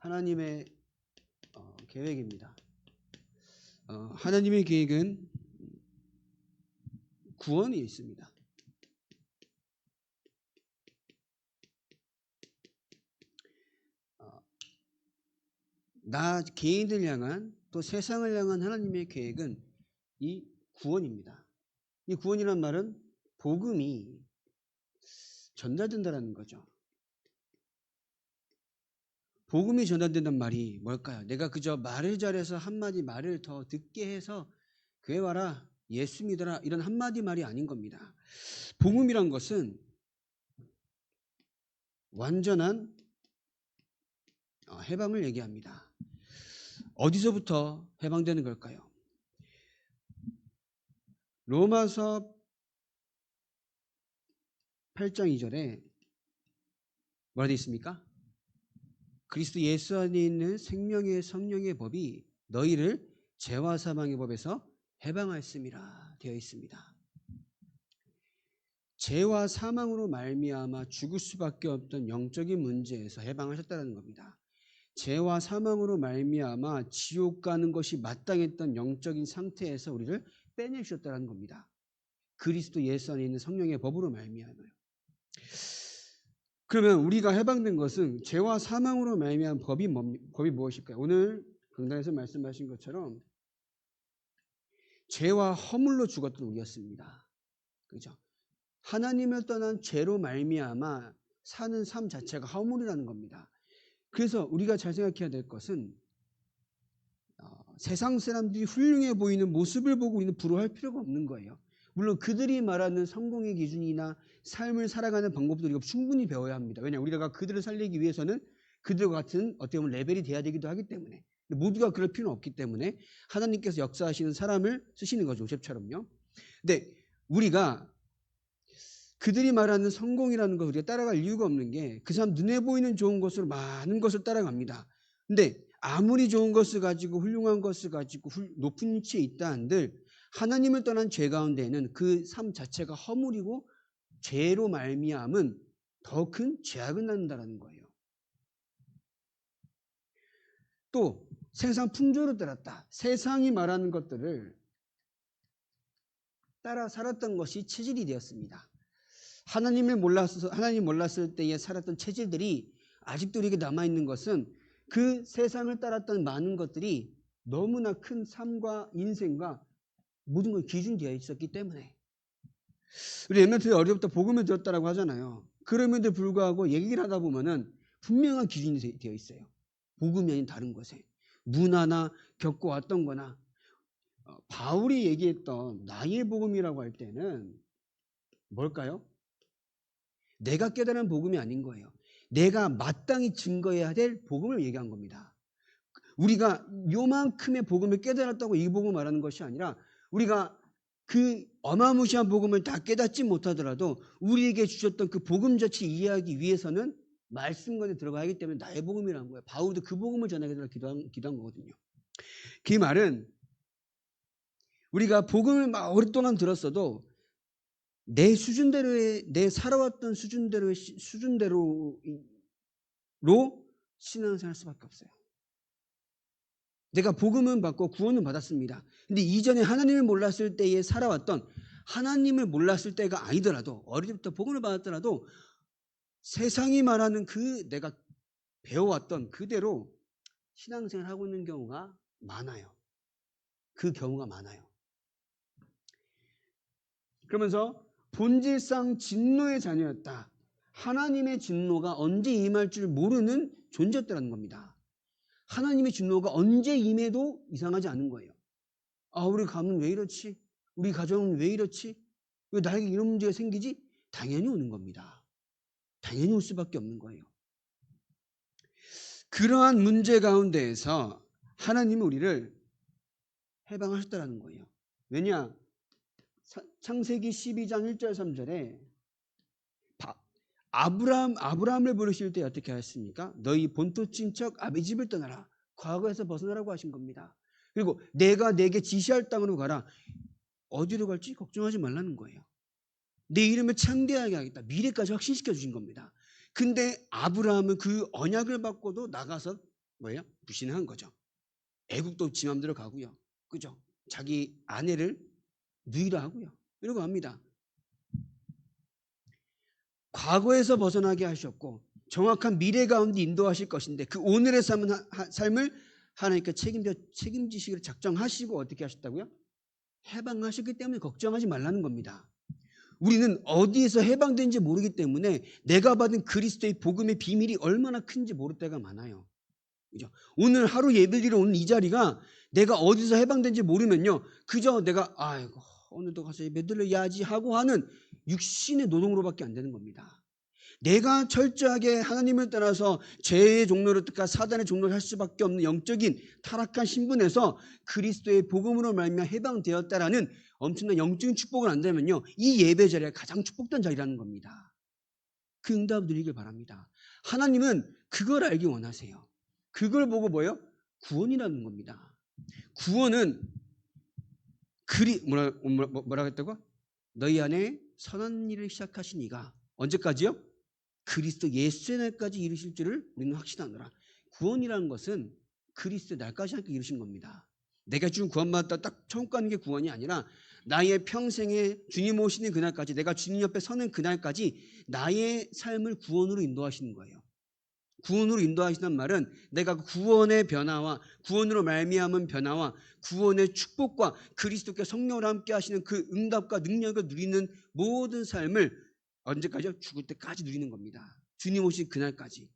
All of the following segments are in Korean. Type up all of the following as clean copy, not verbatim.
하나님의 계획입니다. 하나님의 계획은 구원이 있습니다. 나 개인들 향한 또 세상을 향한 하나님의 계획은 이 구원입니다. 이 구원이란 말은 복음이 전달된다는 거죠. 복음이 전달된다는 말이 뭘까요? 내가 그저 말을 잘해서 한마디 말을 더 듣게 해서 교회 와라, 예수 믿어라 이런 한마디 말이 아닌 겁니다. 복음이란 것은 완전한 해방을 얘기합니다. 어디서부터 해방되는 걸까요? 로마서 8장 2절에 뭐라 되어 있습니까? 그리스도 예수 안에 있는 생명의 성령의 법이 너희를 죄와 사망의 법에서 해방하였음이라 되어 있습니다. 죄와 사망으로 말미암아 죽을 수밖에 없던 영적인 문제에서 해방하셨다는 겁니다. 죄와 사망으로 말미암아 지옥 가는 것이 마땅했던 영적인 상태에서 우리를 빼내주셨다는 겁니다. 그리스도 예수 안에 있는 성령의 법으로 말미암아요. 그러면 우리가 해방된 것은 죄와 사망으로 말미암은 법이 무엇일까요? 오늘 강단에서 말씀하신 것처럼 죄와 허물로 죽었던 우리였습니다. 그렇죠? 하나님을 떠난 죄로 말미암아 사는 삶 자체가 허물이라는 겁니다. 그래서 우리가 잘 생각해야 될 것은 세상 사람들이 훌륭해 보이는 모습을 보고 우리는 부러워할 필요가 없는 거예요. 물론 그들이 말하는 성공의 기준이나 삶을 살아가는 방법도 우리가 충분히 배워야 합니다. 왜냐하면 우리가 그들을 살리기 위해서는 그들과 같은 어떻게 보면 레벨이 돼야 되기도 하기 때문에, 모두가 그럴 필요는 없기 때문에 하나님께서 역사하시는 사람을 쓰시는 거죠. 요셉처럼요. 근데 우리가 그들이 말하는 성공이라는 것을 우리가 따라갈 이유가 없는 게 그 사람 눈에 보이는 좋은 것으로 많은 것을 따라갑니다. 근데 아무리 좋은 것을 가지고 훌륭한 것을 가지고 높은 위치에 있다 한들 하나님을 떠난 죄 가운데에는 그 삶 자체가 허물이고 죄로 말미암은 더 큰 죄악을 낳는다는 거예요. 또 세상 풍조를 따랐다. 세상이 말하는 것들을 따라 살았던 것이 체질이 되었습니다. 하나님 몰랐을 때에 살았던 체질들이 아직도 우리에게 남아있는 것은 그 세상을 따랐던 많은 것들이 너무나 큰 삶과 인생과 모든 걸 기준되어 있었기 때문에. 우리 옛날에 어려부터 복음을 들었다라고 하잖아요. 그럼에도 불구하고 얘기를 하다 보면은 분명한 기준이 되어 있어요. 복음이 아닌 다른 것에. 문화나 겪어왔던 거나. 바울이 얘기했던 나의 복음이라고 할 때는 뭘까요? 내가 깨달은 복음이 아닌 거예요. 내가 마땅히 증거해야 될 복음을 얘기한 겁니다. 우리가 요만큼의 복음을 깨달았다고 이 복음을 말하는 것이 아니라 우리가 그 어마무시한 복음을 다 깨닫지 못하더라도 우리에게 주셨던 그 복음 자체 이해하기 위해서는 말씀관에 들어가야 하기 때문에 나의 복음이라는 거예요. 바울도 그 복음을 전하게 기도한 거거든요. 그 말은 우리가 복음을 막 오랫동안 들었어도 내 수준대로의 내 살아왔던 수준대로 신앙생활 할 수밖에 없어요. 내가 복음은 받고 구원은 받았습니다. 근데 이전에 하나님을 몰랐을 때에 살아왔던 하나님을 몰랐을 때가 아니더라도 어릴 때부터 복음을 받았더라도 세상이 말하는 그 내가 배워왔던 그대로 신앙생활을 하고 있는 경우가 많아요. 그 경우가 많아요. 그러면서 본질상 진노의 자녀였다. 하나님의 진노가 언제 임할 줄 모르는 존재였다는 겁니다. 하나님의 진노가 언제 임해도 이상하지 않은 거예요. 우리 가문은 왜 이렇지? 우리 가정은 왜 이렇지? 왜 나에게 이런 문제가 생기지? 당연히 오는 겁니다. 당연히 올 수밖에 없는 거예요. 그러한 문제 가운데에서 하나님은 우리를 해방하셨다는 거예요. 왜냐? 창세기 12장 1절 3절에 아브라함을 부르실 때 어떻게 하셨습니까? 너희 본토 친척 아비 집을 떠나라. 과거에서 벗어나라고 하신 겁니다. 그리고 내가 내게 지시할 땅으로 가라. 어디로 갈지 걱정하지 말라는 거예요. 내 이름을 창대하게 하겠다. 미래까지 확신시켜 주신 겁니다. 근데 아브라함은 그 언약을 받고도 나가서 뭐예요? 불신한 거죠. 애국도 지 맘대로 가고요. 그죠? 자기 아내를 누이라 하고요. 이러고 합니다. 과거에서 벗어나게 하셨고 정확한 미래 가운데 인도하실 것인데 그 오늘의 삶을 하나님께 책임지시기를 작정하시고 어떻게 하셨다고요? 해방하셨기 때문에 걱정하지 말라는 겁니다. 우리는 어디에서 해방된지 모르기 때문에 내가 받은 그리스도의 복음의 비밀이 얼마나 큰지 모를 때가 많아요. 그죠? 오늘 하루 예배드리러 온 이 자리가 내가 어디서 해방된지 모르면요. 그저 내가 아이고 오늘도 가서 예배드려야지 하고 하는 육신의 노동으로밖에 안 되는 겁니다. 내가 철저하게 하나님을 따라서 죄의 종로를 뜻과 사단의 종로를 할 수밖에 없는 영적인 타락한 신분에서 그리스도의 복음으로 말미암아 해방되었다라는 엄청난 영적인 축복을 안다면요. 이 예배 자리가 가장 축복된 자리라는 겁니다. 그 응답을 누리길 바랍니다. 하나님은 그걸 알기 원하세요. 그걸 보고 뭐예요? 구원이라는 겁니다. 구원은 뭐라고 했다고? 너희 안에 선한 일을 시작하신 이가 언제까지요? 그리스도 예수의 날까지 이루실 줄을 우리는 확신하노라. 구원이라는 것은 그리스도의 날까지 함께 이루신 겁니다. 내가 주는 구원받았다 딱 처음 가는 게 구원이 아니라 나의 평생에 주님 오시는 그날까지 내가 주님 옆에 서는 그날까지 나의 삶을 구원으로 인도하시는 거예요. 구원으로 인도하시는 말은 내가 구원의 변화와 구원으로 말미암은 변화와 구원의 축복과 그리스도께 성령으로 함께 하시는 그 응답과 능력을 누리는 모든 삶을 언제까지요? 죽을 때까지 누리는 겁니다. 주님 오신 그날까지.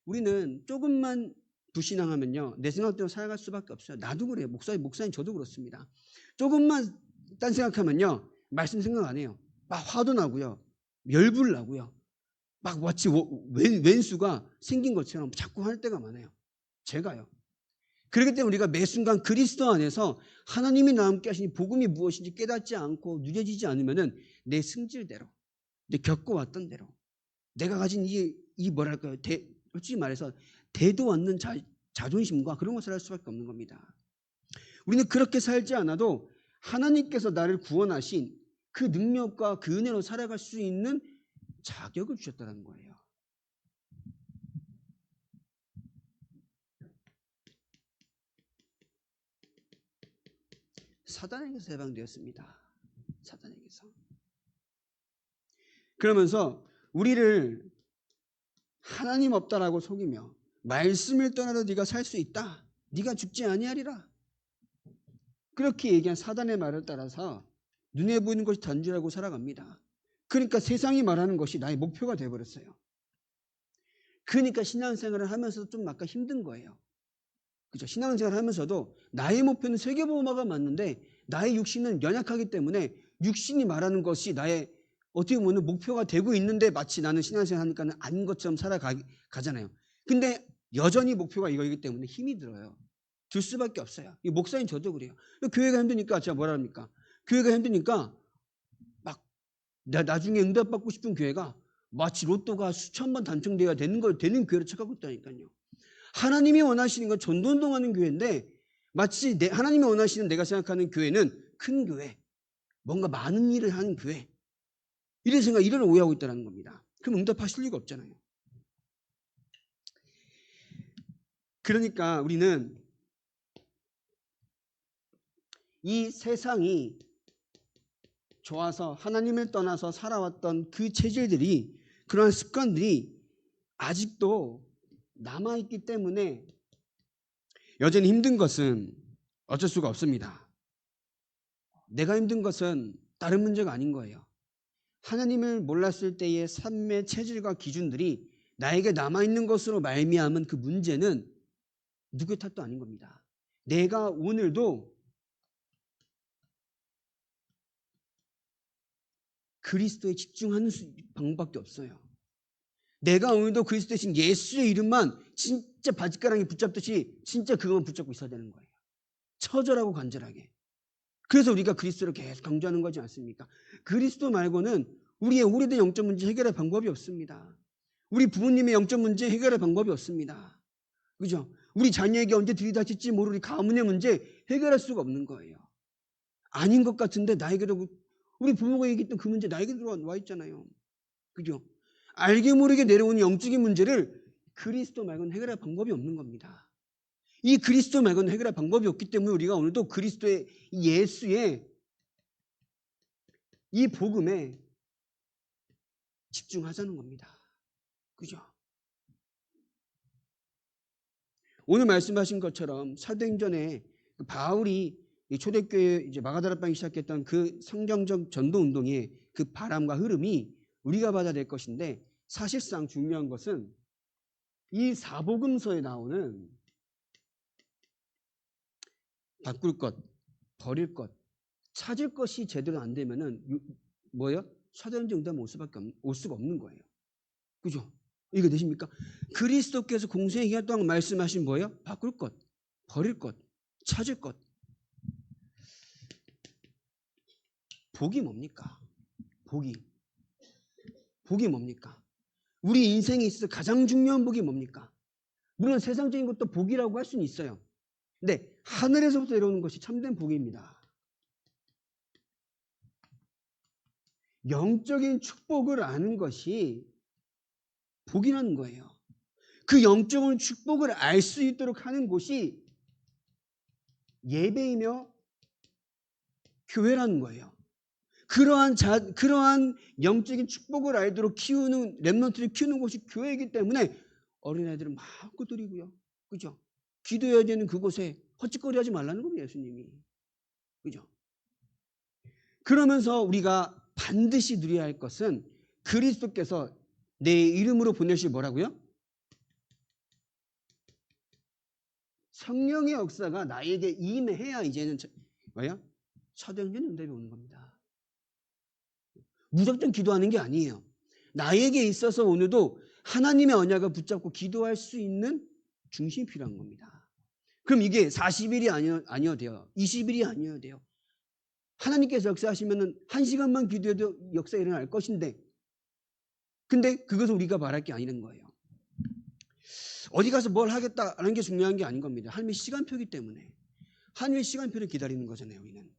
우리는 조금만 불신앙하면요. 내 생각대로 살아갈 수밖에 없어요. 나도 그래요. 목사님 저도 그렇습니다. 조금만 딴 생각하면요. 말씀 생각 안 해요. 막 화도 나고요. 열불 나고요. 막 마치 왼수가 생긴 것처럼 자꾸 할 때가 많아요. 제가요. 그렇기 때문에 우리가 매 순간 그리스도 안에서 하나님이 나와 함께 하시니 복음이 무엇인지 깨닫지 않고 누려지지 않으면은 내 승질대로 내 겪어왔던 대로 내가 가진 이 뭐랄까요? 솔직히 말해서 대도 않는 자존심과 그런 것을 할 수밖에 없는 겁니다. 우리는 그렇게 살지 않아도 하나님께서 나를 구원하신 그 능력과 그 은혜로 살아갈 수 있는 자격을 주셨다는 거예요. 사단에게서 해방되었습니다. 사단에게서. 그러면서 우리를 하나님 없다라고 속이며 말씀을 떠나도 네가 살 수 있다. 네가 죽지 아니하리라. 그렇게 얘기한 사단의 말을 따라서 눈에 보이는 것이 단줄알고 살아갑니다. 그러니까 세상이 말하는 것이 나의 목표가 되어버렸어요. 그러니까 신앙생활을 하면서도 좀 아까 힘든 거예요. 그죠? 신앙생활을 하면서도 나의 목표는 세계보호마가 맞는데 나의 육신은 연약하기 때문에 육신이 말하는 것이 나의 어떻게 보면 목표가 되고 있는데 마치 나는 신앙생활 하니까는 아닌 것처럼 살아가잖아요. 근데 여전히 목표가 이거이기 때문에 힘이 들어요. 들 수밖에 없어요. 이 목사님 저도 그래요. 교회가 힘드니까 제가 뭐라 합니까? 교회가 힘드니까 막 나중에 응답받고 싶은 교회가 마치 로또가 수천 번 당첨돼야 되는 교회로 착각하고 있다니까요. 하나님이 원하시는 건 전도운동하는 교회인데 마치 하나님이 원하시는 내가 생각하는 교회는 큰 교회, 뭔가 많은 일을 하는 교회 이런 오해하고 있다는 겁니다. 그럼 응답하실 리가 없잖아요. 그러니까 우리는 이 세상이 좋아서 하나님을 떠나서 살아왔던 그 체질들이 그러한 습관들이 아직도 남아있기 때문에 여전히 힘든 것은 어쩔 수가 없습니다. 내가 힘든 것은 다른 문제가 아닌 거예요. 하나님을 몰랐을 때의 삶의 체질과 기준들이 나에게 남아있는 것으로 말미암은 그 문제는 누구의 탓도 아닌 겁니다. 내가 오늘도 그리스도에 집중하는 방법밖에 없어요. 내가 오늘도 그리스도 대신 예수의 이름만 진짜 바짓가랑이 붙잡듯이 진짜 그것만 붙잡고 있어야 되는 거예요. 처절하고 간절하게. 그래서 우리가 그리스도를 계속 강조하는 거지 않습니까? 그리스도 말고는 우리의 오래된 영적 문제 해결할 방법이 없습니다. 우리 부모님의 영적 문제 해결할 방법이 없습니다. 그죠? 우리 자녀에게 언제 들이닥칠지 모르는 가문의 문제 해결할 수가 없는 거예요. 아닌 것 같은데 나에게도 우리 부모가 얘기했던 그 문제 나에게 들어와 있잖아요. 그죠? 알게 모르게 내려오는 영적인 문제를 그리스도 말고는 해결할 방법이 없는 겁니다. 이 그리스도 말고는 해결할 방법이 없기 때문에 우리가 오늘도 그리스도의 예수의 이 복음에 집중하자는 겁니다. 그죠? 오늘 말씀하신 것처럼 사도행전에 바울이 초대교회 이제 마가다락방이 시작했던 그 성경적 전도 운동의 그 바람과 흐름이 우리가 받아야 될 것인데, 사실상 중요한 것은 이 사복음서에 나오는 바꿀 것, 버릴 것, 찾을 것이 제대로 안 되면은 뭐예요? 사도행전 응답 올 수가 없는 거예요. 그죠? 이거 되십니까? 그리스도께서 공생의 기간 동안 말씀하신 뭐예요? 바꿀 것, 버릴 것, 찾을 것. 복이 뭡니까? 복이 뭡니까? 우리 인생에 있어서 가장 중요한 복이 뭡니까? 물론 세상적인 것도 복이라고 할 수는 있어요. 근데 하늘에서부터 내려오는 것이 참된 복입니다. 영적인 축복을 아는 것이 복이라는 거예요. 그 영적인 축복을 알 수 있도록 하는 곳이 예배이며 교회라는 거예요. 그러한 영적인 축복을 알도록 키우는, 렘넌트를 키우는 곳이 교회이기 때문에 어린아이들은 마음껏 드리고요. 그죠? 기도해야 되는 그곳에 헛짓거리 하지 말라는 겁니다, 예수님이. 그죠? 그러면서 우리가 반드시 누려야 할 것은 그리스도께서 내 이름으로 보내실 뭐라고요? 성령의 역사가 나에게 임해야 이제는 뭐야? 사도행전 응답이 오는 겁니다. 무작정 기도하는 게 아니에요. 나에게 있어서 오늘도 하나님의 언약을 붙잡고 기도할 수 있는 중심이 필요한 겁니다. 그럼 이게 40일이 아니어도 돼요. 20일이 아니어도 돼요. 하나님께서 역사하시면 1시간만 기도해도 역사가 일어날 것인데, 근데 그것을 우리가 말할 게 아니는 거예요. 어디 가서 뭘 하겠다는 게 중요한 게 아닌 겁니다. 하나님의 시간표이기 때문에. 하나님의 시간표를 기다리는 거잖아요, 우리는.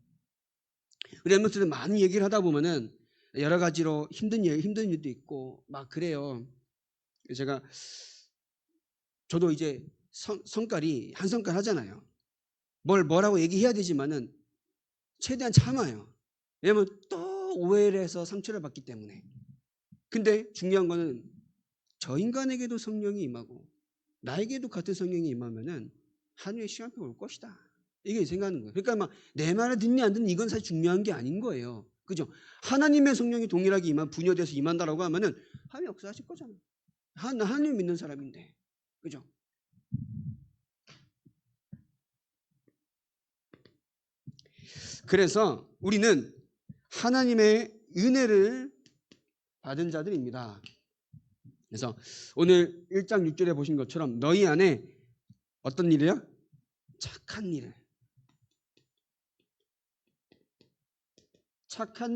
우리 엠버스들 많은 얘기를 하다 보면은 여러 가지로 힘든 일도 있고 막 그래요. 저도 이제 성깔이 한 성깔 하잖아요. 뭐라고 얘기해야 되지만은 최대한 참아요. 왜냐면 또 오해를 해서 상처를 받기 때문에. 근데 중요한 거는 저 인간에게도 성령이 임하고 나에게도 같은 성령이 임하면은 하늘의 시간표가 올 것이다. 이게 생각하는 거예요. 그러니까 막 내 말을 듣니 안 듣니 이건 사실 중요한 게 아닌 거예요. 그죠? 하나님의 성령이 동일하게 분여돼서 임한다라고 하면은 하나님 역사하실 거잖아요. 하나님 믿는 사람인데. 그죠? 그래서 우리는 하나님의 은혜를 받은 자들입니다. 그래서 오늘 1장 6절에 보신 것처럼 너희 안에 어떤 일이요? 착한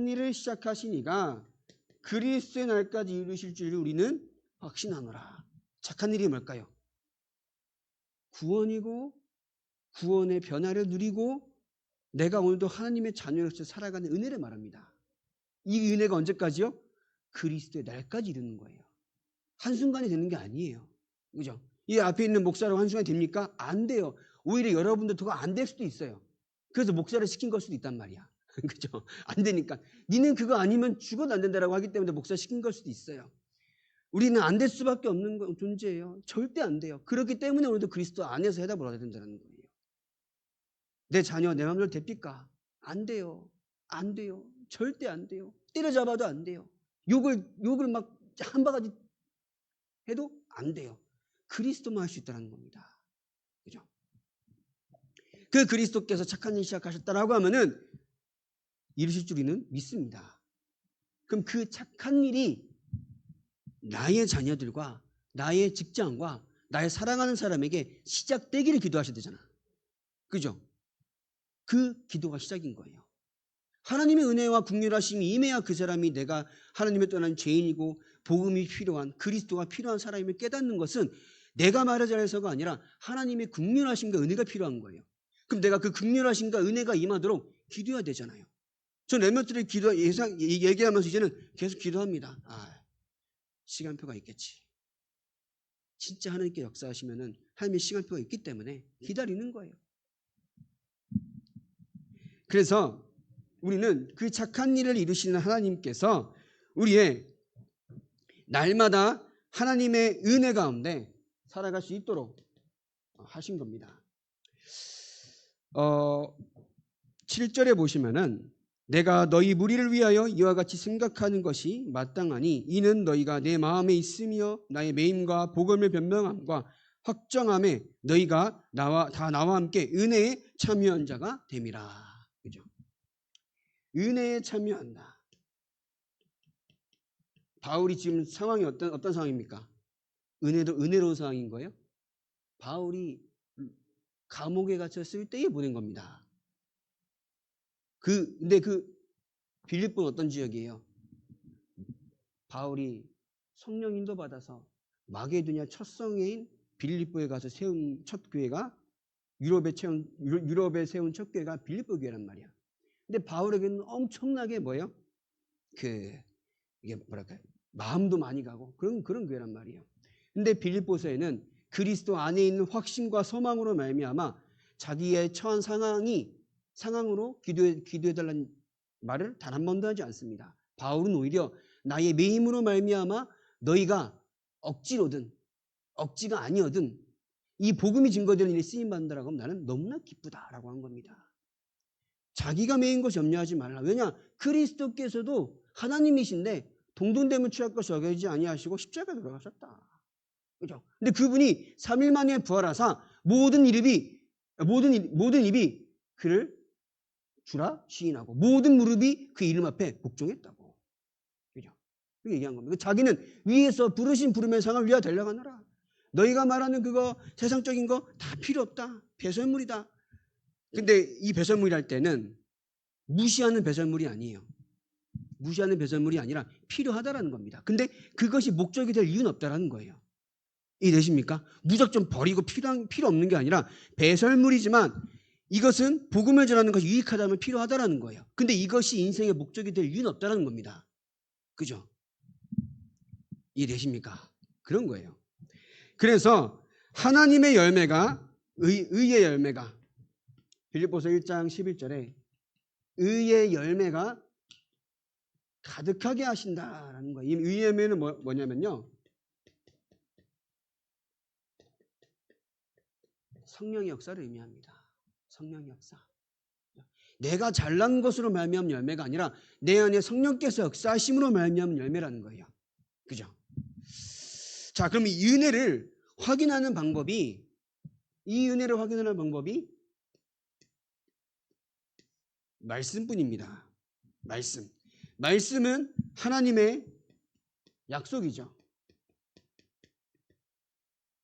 일을 시작하신 이가 그리스도의 날까지 이루실 줄 우리는 확신하노라. 착한 일이 뭘까요? 구원이고 구원의 변화를 누리고 내가 오늘도 하나님의 자녀로서 살아가는 은혜를 말합니다. 이 은혜가 언제까지요? 그리스도의 날까지 이루는 거예요. 한순간에 되는 게 아니에요. 그죠? 이 앞에 있는 목사로 한순간에 됩니까? 안 돼요. 오히려 여러분들 더 안 될 수도 있어요. 그래서 목사를 시킨 걸 수도 있단 말이야. 그죠? 안 되니까. 니는 그거 아니면 죽어도 안 된다라고 하기 때문에 목사 시킨 걸 수도 있어요. 우리는 안 될 수밖에 없는 존재예요. 절대 안 돼요. 그렇기 때문에 오늘도 그리스도 안에서 해답을 얻어야 된다는 거예요. 내 자녀 내 마음대로 됩니까? 안 돼요. 안 돼요. 절대 안 돼요. 때려잡아도 안 돼요. 욕을 막 한 바가지 해도 안 돼요. 그리스도만 할 수 있다는 겁니다. 그죠? 그 그리스도께서 착한 일 시작하셨다라고 하면은 이루실 줄 우리는 믿습니다. 그럼 그 착한 일이 나의 자녀들과 나의 직장과 나의 사랑하는 사람에게 시작되기를 기도하셔야 되잖아. 그죠? 그 기도가 시작인 거예요. 하나님의 은혜와 긍휼하심이 임해야 그 사람이 내가 하나님의 떠난 죄인이고 복음이 필요한 그리스도가 필요한 사람임을 깨닫는 것은 내가 말을 잘해서가 아니라 하나님의 긍휼하심과 은혜가 필요한 거예요. 그럼 내가 그 긍휼하심과 은혜가 임하도록 기도해야 되잖아요. 전 렘넌트를 얘기하면서 이제는 계속 기도합니다. 시간표가 있겠지. 진짜 하나님께 역사하시면은 하나님의 시간표가 있기 때문에 기다리는 거예요. 그래서 우리는 그 착한 일을 이루시는 하나님께서 우리의 날마다 하나님의 은혜 가운데 살아갈 수 있도록 하신 겁니다. 7절에 보시면은 내가 너희 무리를 위하여 이와 같이 생각하는 것이 마땅하니 이는 너희가 내 마음에 있으며 나의 매임과 복음을 변명함과 확정함에 너희가 나와 함께 은혜에 참여한 자가 됨이라. 그죠? 은혜에 참여한다. 바울이 지금 상황이 어떤 상황입니까? 은혜로운 상황인 거예요? 바울이 감옥에 갇혔을 때에 보낸 겁니다. 근데 빌립보는 어떤 지역이에요? 바울이 성령인도 받아서 마게도냐 첫 성회인 빌립보에 가서 세운 첫 교회가 유럽에 세운 첫 교회가 빌립보 교회란 말이야. 근데 바울에게는 엄청나게 뭐예요? 이게 뭐랄까요? 마음도 많이 가고 그런 교회란 말이에요. 근데 빌립보서에는 그리스도 안에 있는 확신과 소망으로 말미암아 자기의 처한 상황으로 기도해달라는 말을 단 한 번도 하지 않습니다. 바울은 오히려 나의 매임으로 말미암아 너희가 억지로든 억지가 아니어든 이 복음이 증거되는 일에 쓰임받는다라고 하면 나는 너무나 기쁘다라고 한 겁니다. 자기가 매인 것이 염려하지 말라. 왜냐? 그리스도께서도 하나님이신데 동등됨을 취할 것이 여겨지지 아니하시고 십자가에 돌아가셨다. 그죠? 근데 그분이 3일 만에 부활하사 모든 입이 그를 주라 시인하고 모든 무릎이 그 이름 앞에 복종했다고. 그죠? 그렇게 얘기한 겁니다. 자기는 위에서 부르신 부름의 상을 위하여 달려가노라. 너희가 말하는 그거 세상적인 거 다 필요 없다. 배설물이다. 근데 이 배설물이랄 때는 무시하는 배설물이 아니에요. 무시하는 배설물이 아니라 필요하다라는 겁니다. 근데 그것이 목적이 될 이유는 없다라는 거예요. 이해되십니까? 무작정 버리고 필요 없는 게 아니라 배설물이지만 이것은 복음을 전하는 것이 유익하다면 필요하다라는 거예요. 근데 이것이 인생의 목적이 될 이유는 없다라는 겁니다. 그죠? 이해되십니까? 그런 거예요. 그래서 하나님의 열매가 의의 열매가 빌립보서 1장 11절에 의의 열매가 가득하게 하신다라는 거예요. 이 의의 열매는 뭐냐면요. 성령의 역사를 의미합니다. 성령의 역사. 내가 잘난 것으로 말미암은 열매가 아니라 내 안에 성령께서 역사하심으로 말미암은 열매라는 거예요. 그죠? 자, 그럼 이 은혜를 확인하는 방법이 말씀뿐입니다. 말씀은 하나님의 약속이죠.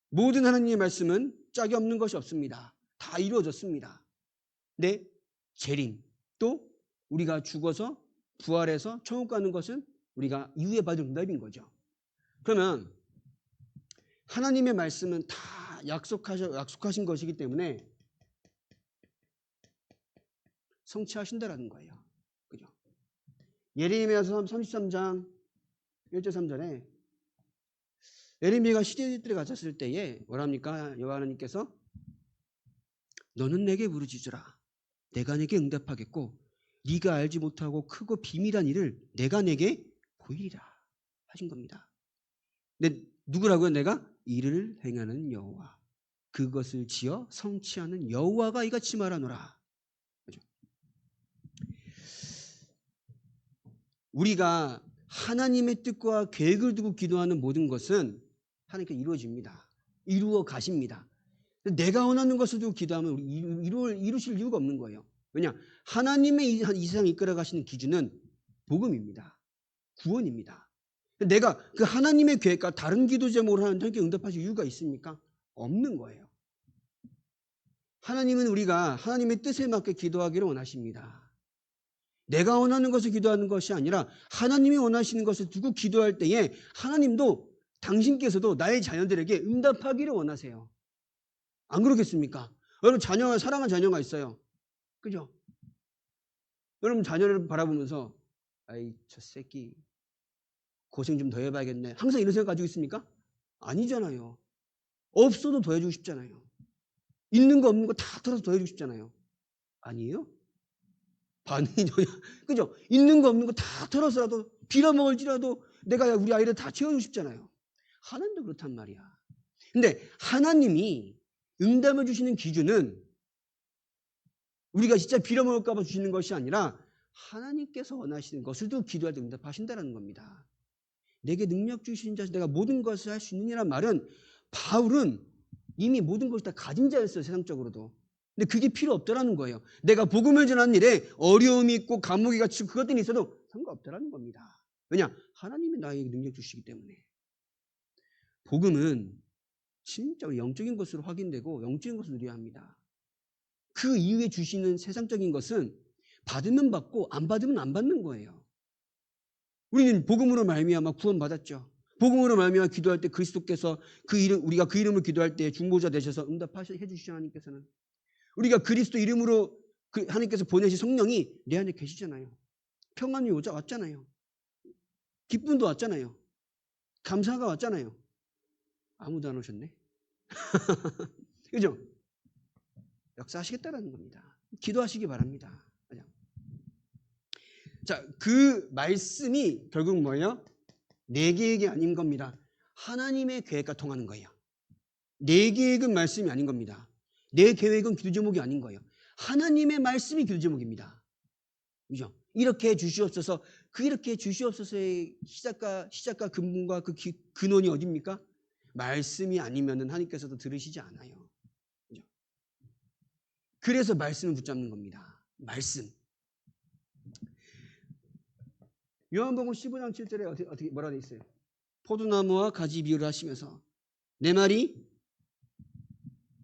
모든 하나님의 말씀은 짝이 없는 것이 없습니다. 다 이루어졌습니다. 네, 재림 또 우리가 죽어서 부활해서 천국 가는 것은 우리가 이후에 받을 응답인 거죠. 그러면 하나님의 말씀은 다 약속하신 것이기 때문에 성취하신다라는 거예요. 그죠? 예레미야서 33장 1절 3절에 예레미야가 시대들에 갇혔을 때에 뭐랍니까? 여호와 하나님께서 너는 내게 부르짖으라. 내가 내게 응답하겠고 네가 알지 못하고 크고 비밀한 일을 내가 내게 보이리라 하신 겁니다. 근데 누구라고요? 내가 이를 행하는 여호와, 그것을 지어 성취하는 여호와가 이같이 말하노라. 그렇죠? 우리가 하나님의 뜻과 계획을 두고 기도하는 모든 것은 하나님께 이루어집니다. 이루어 가십니다. 내가 원하는 것을 두고 기도하면 이루실 이유가 없는 거예요. 왜냐? 하나님의 이 세상 이끌어 가시는 기준은 복음입니다. 구원입니다. 내가 그 하나님의 계획과 다른 기도 제목으로 하나님께 응답하실 이유가 있습니까? 없는 거예요. 하나님은 우리가 하나님의 뜻에 맞게 기도하기를 원하십니다. 내가 원하는 것을 기도하는 것이 아니라 하나님이 원하시는 것을 두고 기도할 때에 하나님도 당신께서도 나의 자녀들에게 응답하기를 원하세요. 안 그렇겠습니까? 여러분 사랑하는 자녀가 있어요. 그죠? 여러분 자녀를 바라보면서 아이 저 새끼 고생 좀 더 해봐야겠네. 항상 이런 생각 가지고 있습니까? 아니잖아요. 없어도 더해주고 싶잖아요. 있는 거 없는 거 다 털어서 더해주고 싶잖아요. 아니에요? 반응이 전혀 그죠? 있는 거 없는 거 다 털어서라도 빌어먹을지라도 내가 우리 아이를 다 채워주고 싶잖아요. 하나님도 그렇단 말이야. 근데 하나님이 응답을 주시는 기준은 우리가 진짜 빌어먹을까 봐 주시는 것이 아니라 하나님께서 원하시는 것을 또 기도할 때 응답하신다는 겁니다. 내게 능력 주신 자서 내가 모든 것을 할 수 있느냐는 말은 바울은 이미 모든 것을 다 가진 자였어요. 세상적으로도. 근데 그게 필요 없더라는 거예요. 내가 복음을 전하는 일에 어려움이 있고 감옥이 갇히고 그것들이 있어도 상관없더라는 겁니다. 왜냐? 하나님이 나에게 능력 주시기 때문에. 복음은 진짜 영적인 것으로 확인되고 영적인 것을 누려야 합니다. 그 이후에 주시는 세상적인 것은 받으면 받고 안 받으면 안 받는 거예요. 우리는 복음으로 말미암아 구원받았죠. 복음으로 말미암아 기도할 때 그리스도께서 우리가 그 이름을 기도할 때 중보자 되셔서 응답해 주시죠. 하나님께서는. 우리가 그리스도 이름으로 하나님께서 보내신 성령이 내 안에 계시잖아요. 평안이 왔잖아요. 기쁨도 왔잖아요. 감사가 왔잖아요. 아무도 안 오셨네. 그죠? 역사하시겠다는 겁니다. 기도하시기 바랍니다. 자, 그 말씀이 결국 뭐예요? 내 계획이 아닌 겁니다. 하나님의 계획과 통하는 거예요. 내 계획은 말씀이 아닌 겁니다. 내 계획은 기도 제목이 아닌 거예요. 하나님의 말씀이 기도 제목입니다. 그죠? 이렇게 해 주시옵소서. 이렇게 해 주시옵소서의 시작과 근본과 그 근원이 어디입니까? 말씀이 아니면은 하나님께서도 들으시지 않아요. 그죠? 그래서 말씀을 붙잡는 겁니다. 말씀. 요한복음 15장 7절에 어떻게 뭐라 돼 있어요? 포도나무와 가지 비유를 하시면서 내 말이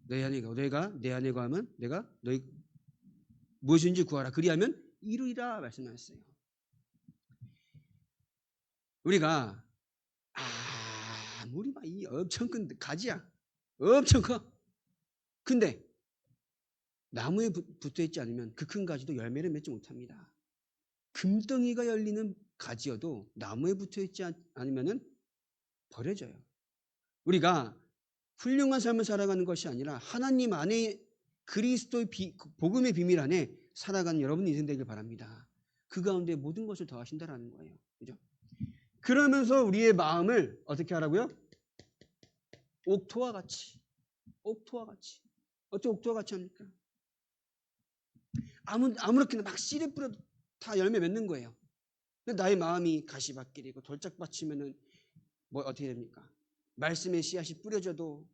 내 안에 가 너희가 내 안에 거하면 내가 너희 무엇인지 구하라 그리하면 이루리라 말씀하셨어요. 우리가 아무리 막 이 엄청 큰 가지야 엄청 커. 근데 나무에 붙어 있지 않으면 그 큰 가지도 열매를 맺지 못합니다. 금덩이가 열리는 가지여도 나무에 붙어 있지 않으면 버려져요. 우리가 훌륭한 삶을 살아가는 것이 아니라 하나님 안에 그리스도의 복음의 비밀 안에 살아가는 여러분 인생 되길 바랍니다. 그 가운데 모든 것을 더하신다라는 거예요. 그죠? 그러면서 우리의 마음을 어떻게 하라고요? 옥토와 같이. 어떻게 옥토와 같이 합니까? 아무렇게나 막 씨를 뿌려도 다 열매 맺는 거예요. 근데 나의 마음이 가시밭길이고 돌짝밭이면은 뭐 어떻게 됩니까? 말씀의 씨앗이 뿌려져도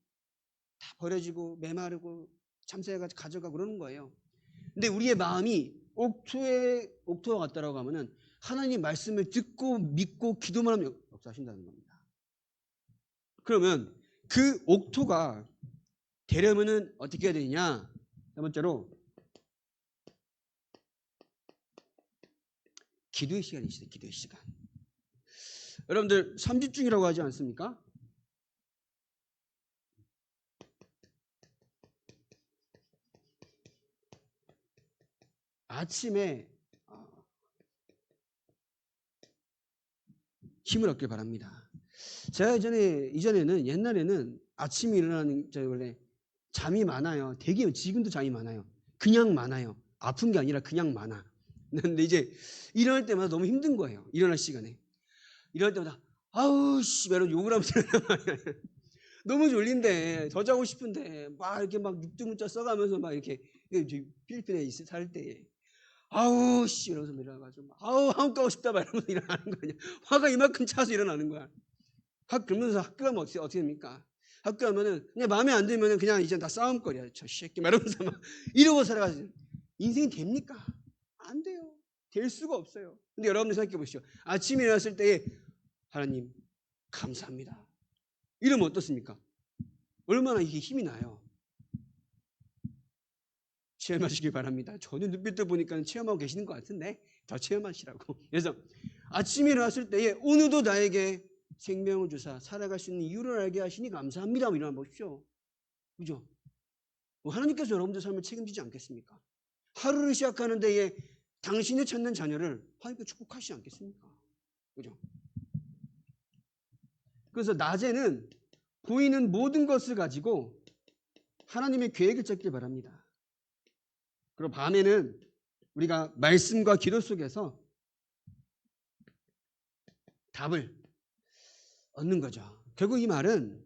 다 버려지고 메마르고 참새가 가져가고 그러는 거예요. 근데 우리의 마음이 옥토와 같다라고 하면은 하나님 말씀을 듣고 믿고 기도만 하면 역사하신다는 겁니다. 그러면 그 옥토가 되려면은 어떻게 해야 되느냐? 세 번째로 기도의 시간이 있어요. 기도의 시간. 여러분들 3집중이라고 하지 않습니까? 아침에 힘을 얻길 바랍니다. 제가 이전에는 옛날에는 아침에 일어나는 원래 잠이 많아요. 되게 지금도 잠이 많아요. 그냥 많아요. 아픈 게 아니라 그냥 많아. 근데 이제 일어날 때마다 너무 힘든 거예요. 일어날 시간에. 일어날 때마다 아우 씨 이런 욕을 하면서 너무 졸린데 더 자고 싶은데 막 이렇게 막 육두문자 써가면서 막 이렇게 필리핀에 살 때 아우 씨 이러면서 일어나가지고 아우 한국 가고 싶다 막 이러면서 일어나는 거 아니야. 화가 이만큼 차서 일어나는 거야. 그러면서 학교 가면 어떻게 됩니까? 학교 가면은 그냥 마음에 안 들면은 그냥 이제 다 싸움거리야. 저 새끼 막 이러면서 막 이러고 살아가지고 인생이 됩니까? 안 돼요. 될 수가 없어요. 근데 여러분들 생각해 보시죠. 아침에 일어났을 때 하나님 감사합니다. 이러면 어떻습니까? 얼마나 이게 힘이 나요. 체험하시길 바랍니다. 전혀 눈빛도 보니까 체험하고 계시는 것 같은데 더 체험하시라고. 그래서 아침에 일어났을 때에 오늘도 나에게 생명을 주사 살아갈 수 있는 이유를 알게 하시니 감사합니다. 일어나 보십시오. 그죠? 하나님께서 여러분들 삶을 책임지지 않겠습니까? 하루를 시작하는 데에 당신이 찾는 자녀를 하나님께 축복하시지 않겠습니까? 그죠? 그래서 낮에는 보이는 모든 것을 가지고 하나님의 계획을 찾길 바랍니다. 그리고 밤에는 우리가 말씀과 기도 속에서 답을 얻는 거죠. 결국 이 말은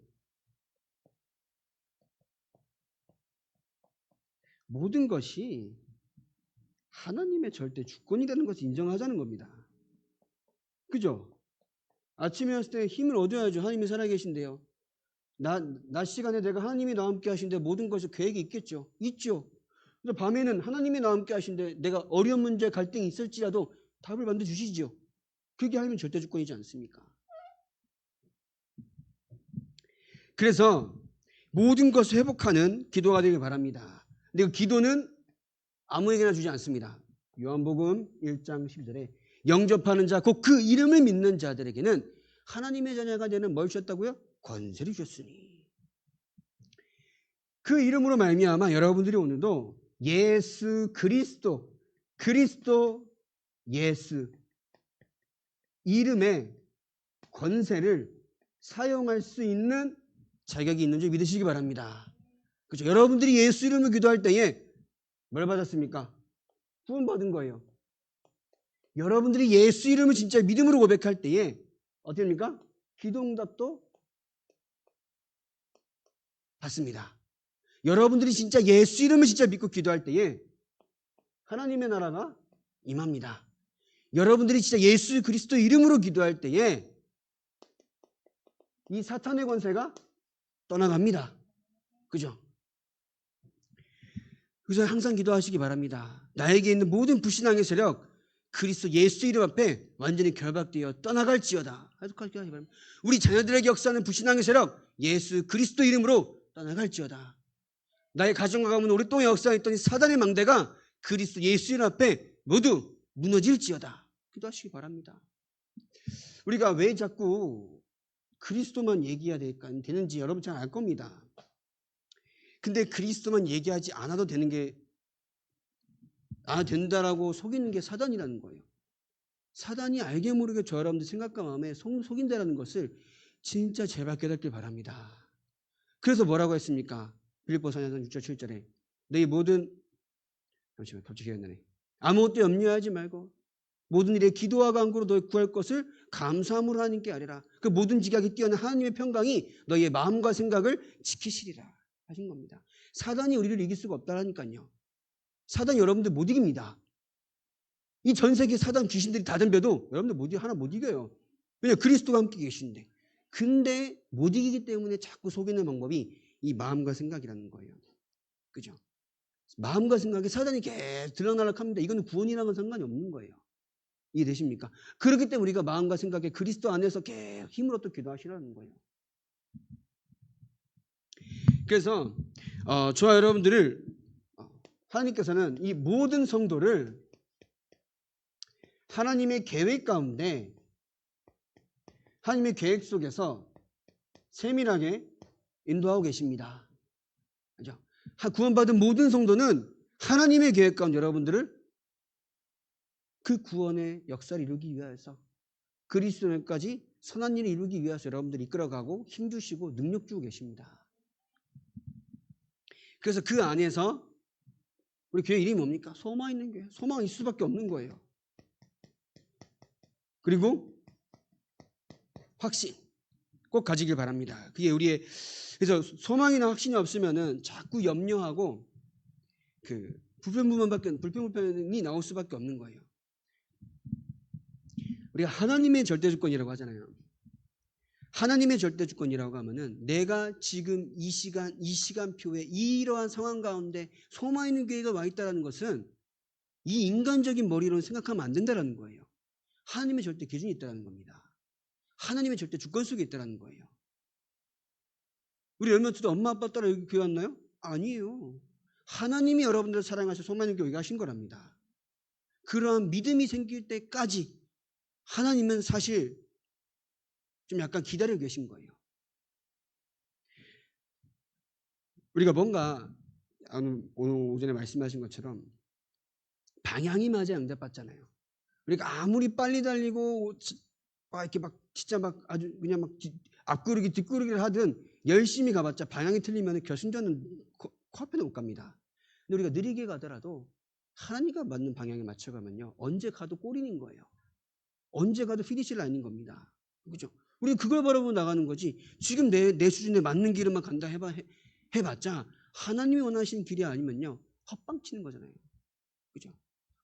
모든 것이 하나님의 절대 주권이라는 것을 인정하자는 겁니다. 그죠? 아침에 왔을 때 힘을 얻어야죠. 하나님이 살아계신데요. 낮 시간에 내가 하나님이 나와 함께 하신데 모든 것이 계획이 있겠죠. 있죠. 근데 밤에는 하나님이 나와 함께 하신데 내가 어려운 문제, 갈등이 있을지라도 답을 만들어 주시죠. 그게 하나님의 절대 주권이지 않습니까? 그래서 모든 것을 회복하는 기도가 되길 바랍니다. 근데 그 기도는 아무에게나 주지 않습니다. 요한복음 1장 12절에 영접하는 자, 곧 그 이름을 믿는 자들에게는 하나님의 자녀가 되는 뭘 주셨다고요? 권세를 주셨으니. 그 이름으로 말미암아 여러분들이 오늘도 예수 그리스도 예수 이름의 권세를 사용할 수 있는 자격이 있는 줄 믿으시기 바랍니다. 그렇죠? 여러분들이 예수 이름을 기도할 때에 뭘 받았습니까? 구원받은 거예요. 여러분들이 예수 이름을 진짜 믿음으로 고백할 때에 어떻게 됩니까? 기도응답도 받습니다. 여러분들이 진짜 예수 이름을 진짜 믿고 기도할 때에 하나님의 나라가 임합니다. 여러분들이 진짜 예수 그리스도 이름으로 기도할 때에 이 사탄의 권세가 떠나갑니다. 그죠? 그래서 항상 기도하시기 바랍니다. 나에게 있는 모든 불신앙의 세력 그리스도 예수 이름 앞에 완전히 결박되어 떠나갈지어다. 우리 자녀들에게 역사하는 불신앙의 세력 예수 그리스도 이름으로 떠나갈지어다. 나의 가정과 가문 오랫동안 역사했던 사단의 망대가 그리스도 예수 이름 앞에 모두 무너질지어다. 기도하시기 바랍니다. 우리가 왜 자꾸 그리스도만 얘기해야 되는지 여러분 잘 알 겁니다. 근데 그리스도만 얘기하지 않아도 되는 게 된다라고 속이는 게 사단이라는 거예요. 사단이 알게 모르게 저 여러분들 생각과 마음에 속인다라는 것을 진짜 제발 깨닫길 바랍니다. 그래서 뭐라고 했습니까? 빌립보서 4장 6절 7절에 너희 모든 잠시만 갑자기 기억이 나네. 아무것도 염려하지 말고 모든 일에 기도와 간구로 너희 구할 것을 감사함으로 하나님께 아뢰라. 그 모든 지각이 뛰어난 하나님의 평강이 너희의 마음과 생각을 지키시리라 하신 겁니다. 사단이 우리를 이길 수가 없다라니까요. 사단이 여러분들 못 이깁니다. 이 전 세계 사단 귀신들이 다 덤벼도 여러분들 하나 못 이겨요. 왜냐하면 그리스도가 함께 계신데. 근데 못 이기기 때문에 자꾸 속이는 방법이 이 마음과 생각이라는 거예요. 그죠? 마음과 생각에 사단이 계속 들락날락합니다. 이거는 구원이랑은 상관이 없는 거예요. 이해되십니까? 그렇기 때문에 우리가 마음과 생각에 그리스도 안에서 계속 힘으로 또 기도하시라는 거예요. 그래서 저와 여러분들을 하나님께서는 이 모든 성도를 하나님의 계획 가운데 하나님의 계획 속에서 세밀하게 인도하고 계십니다. 그죠? 구원받은 모든 성도는 하나님의 계획 가운데 여러분들을 그 구원의 역사를 이루기 위해서 그리스도까지 선한 일을 이루기 위해서 여러분들을 이끌어가고 힘주시고 능력 주고 계십니다. 그래서 그 안에서 우리 교회 이름이 뭡니까? 소망 있는 교회. 소망이 있을 수밖에 없는 거예요. 그리고 확신 꼭 가지길 바랍니다. 그게 우리의 그래서 소망이나 확신이 없으면은 자꾸 염려하고 그 불평불만이 나올 수밖에 없는 거예요. 우리가 하나님의 절대 주권이라고 하잖아요. 하나님의 절대 주권이라고 하면은 내가 지금 이 시간표에 이러한 상황 가운데 소망 있는 교회가 와 있다는 것은 이 인간적인 머리로는 생각하면 안 된다는 거예요. 하나님의 절대 기준이 있다는 겁니다. 하나님의 절대 주권 속에 있다는 거예요. 우리 열매투도 엄마 아빠 따라 여기 교회 왔나요? 아니에요. 하나님이 여러분들을 사랑하셔서 소망 있는 교회가 하신 거랍니다. 그러한 믿음이 생길 때까지 하나님은 사실 좀 약간 기다리고 계신 거예요. 우리가 뭔가 오늘 오전에 말씀하신 것처럼 방향이 맞아야 응답받잖아요. 우리가 아무리 빨리 달리고 이렇게 막 진짜 막 아주 그냥 막 앞구르기 뒷구르기를 하든 열심히 가봤자 방향이 틀리면 결승전은 코앞에는 못 갑니다. 근데 우리가 느리게 가더라도 하나님과 맞는 방향에 맞춰가면요, 언제 가도 골인인 거예요. 언제 가도 피니시 라인인 겁니다. 그죠? 우리 그걸 바라보고 나가는 거지. 지금 내 수준에 맞는 길을만 간다 해봤자 하나님이 원하시는 길이 아니면요, 헛방치는 거잖아요. 그죠?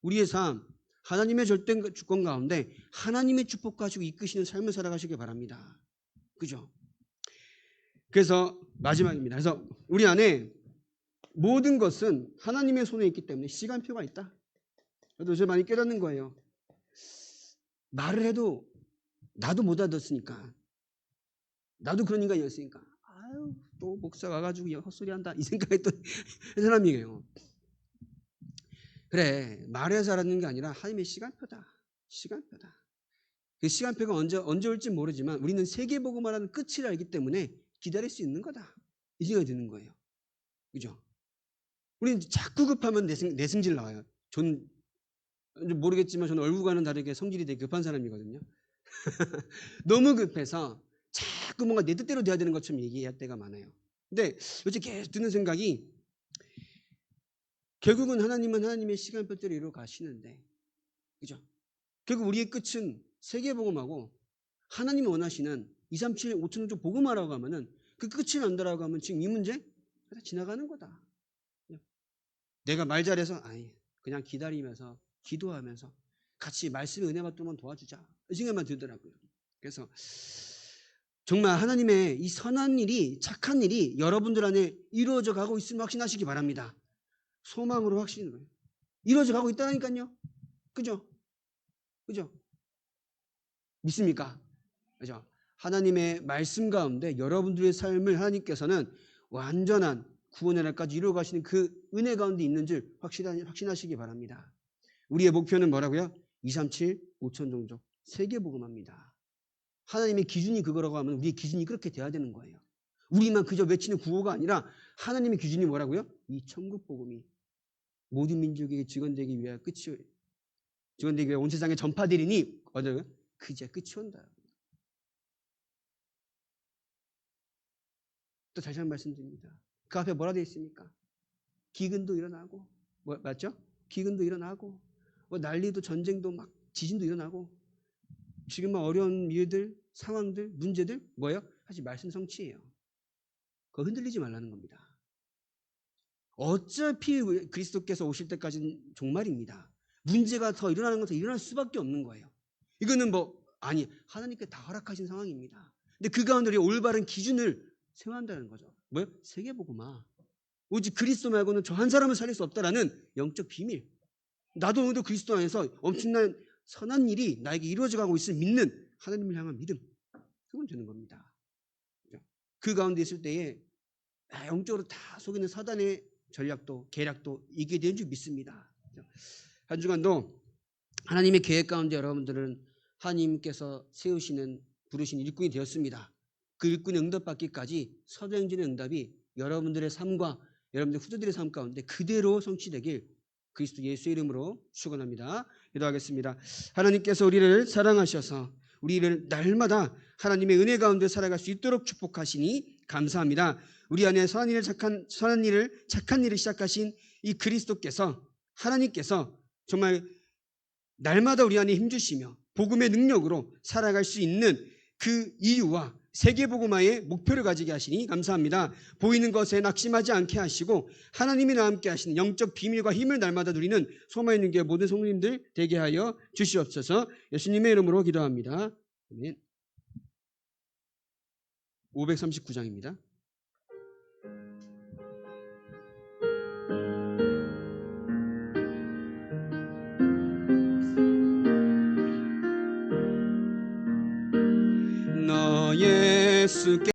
우리의 삶, 하나님의 절대 주권 가운데 하나님의 축복 가지고 이끄시는 삶을 살아가시길 바랍니다. 그죠? 그래서 마지막입니다. 그래서 우리 안에 모든 것은 하나님의 손에 있기 때문에 시간표가 있다. 저도 요새 많이 깨닫는 거예요. 말을 해도 나도 못 알아듣으니까, 나도 그런 인간이었으니까, 아유 또 목사 와가지고 헛소리 한다 이 생각이 또 사람이에요. 그래, 말해서 알아듣는 게 아니라 하나님의 시간표다. 시간표다. 그 시간표가 언제 올지 모르지만 우리는 세계복음화라는 끝을 알기 때문에 기다릴 수 있는 거다. 이 생각이 드는 거예요. 그죠? 우리는 자꾸 급하면 내승질 나와요. 전 모르겠지만 저는 얼굴과는 다르게 성질이 되게 급한 사람이거든요. 너무 급해서 자꾸 뭔가 내 뜻대로 돼야 되는 것처럼 얘기할 때가 많아요. 근데 요새 계속 드는 생각이, 결국은 하나님은 하나님의 시간표대로 이루어 가시는데, 그죠? 결국 우리의 끝은 세계복음하고 하나님이 원하시는 2, 3, 7, 5천 종 복음하라고 하면은 그 끝이 난다라고 하면 지금 이 문제 다 지나가는 거다. 내가 말 잘해서 아니 그냥 기다리면서 기도하면서 같이 말씀의 은혜 받도록 도와주자 이 생각만 들더라고요. 그래서 정말 하나님의 이 선한 일이, 착한 일이 여러분들 안에 이루어져 가고 있음을 확신하시기 바랍니다. 소망으로 확신인 거예요. 이루어져 가고 있다니까요. 그죠? 그죠? 믿습니까? 그죠? 하나님의 말씀 가운데 여러분들의 삶을 하나님께서는 완전한 구원의 날까지 이루어 가시는 그 은혜 가운데 있는 줄 확신하시기 바랍니다. 우리의 목표는 뭐라고요? 2, 3, 7, 5천 종족 세계복음화입니다. 하나님의 기준이 그거라고 하면 우리의 기준이 그렇게 돼야 되는 거예요. 우리만 그저 외치는 구호가 아니라 하나님의 기준이 뭐라고요? 이 천국 복음이 모든 민족에게 증언되기 위하여 증언되기 위하여 온 세상에 전파되리니 그제 끝이 온다. 또 다시 한번 말씀드립니다. 그 앞에 뭐라 되어 있습니까? 기근도 일어나고, 맞죠? 기근도 일어나고, 난리도 전쟁도 막 지진도 일어나고, 지금 막 어려운 일들, 상황들, 문제들 뭐예요? 사실 말씀 성취예요. 그거 흔들리지 말라는 겁니다. 어차피 그리스도께서 오실 때까지는 종말입니다. 문제가 더 일어나는 것은 일어날 수밖에 없는 거예요. 이거는 하나님께 다 허락하신 상황입니다. 근데 그 가운데 우리 올바른 기준을 세워야 한다는 거죠. 뭐예요? 세계복음화. 오직 그리스도 말고는 저 한 사람을 살릴 수 없다라는 영적 비밀. 나도 오늘도 그리스도 안에서 엄청난 선한 일이 나에게 이루어져 가고 있음을 믿는 하나님을 향한 믿음. 그건 되는 겁니다. 그 가운데 있을 때에 영적으로 다 속이는 사단의 전략도 계략도 이기게 되는 줄 믿습니다. 한 주간도 하나님의 계획 가운데 여러분들은 하나님께서 세우시는 부르신 일꾼이 되었습니다. 그 일꾼의 응답받기까지 사도행전의 응답이 여러분들의 삶과 여러분들 후대들의 삶 가운데 그대로 성취되길 그리스도 예수의 이름으로 축원합니다. 기도하겠습니다. 하나님께서 우리를 사랑하셔서 우리를 날마다 하나님의 은혜 가운데 살아갈 수 있도록 축복하시니 감사합니다. 우리 안에 선한 일을 착한 일을 시작하신 이 그리스도께서 하나님께서 정말 날마다 우리 안에 힘주시며 복음의 능력으로 살아갈 수 있는 그 이유와 세계복음화의 목표를 가지게 하시니 감사합니다. 보이는 것에 낙심하지 않게 하시고 하나님이 나와 함께 하시는 영적 비밀과 힘을 날마다 누리는 소망 있는 게 모든 성도님들 되게 하여 주시옵소서. 예수님의 이름으로 기도합니다. 아멘. 539장입니다. 예수께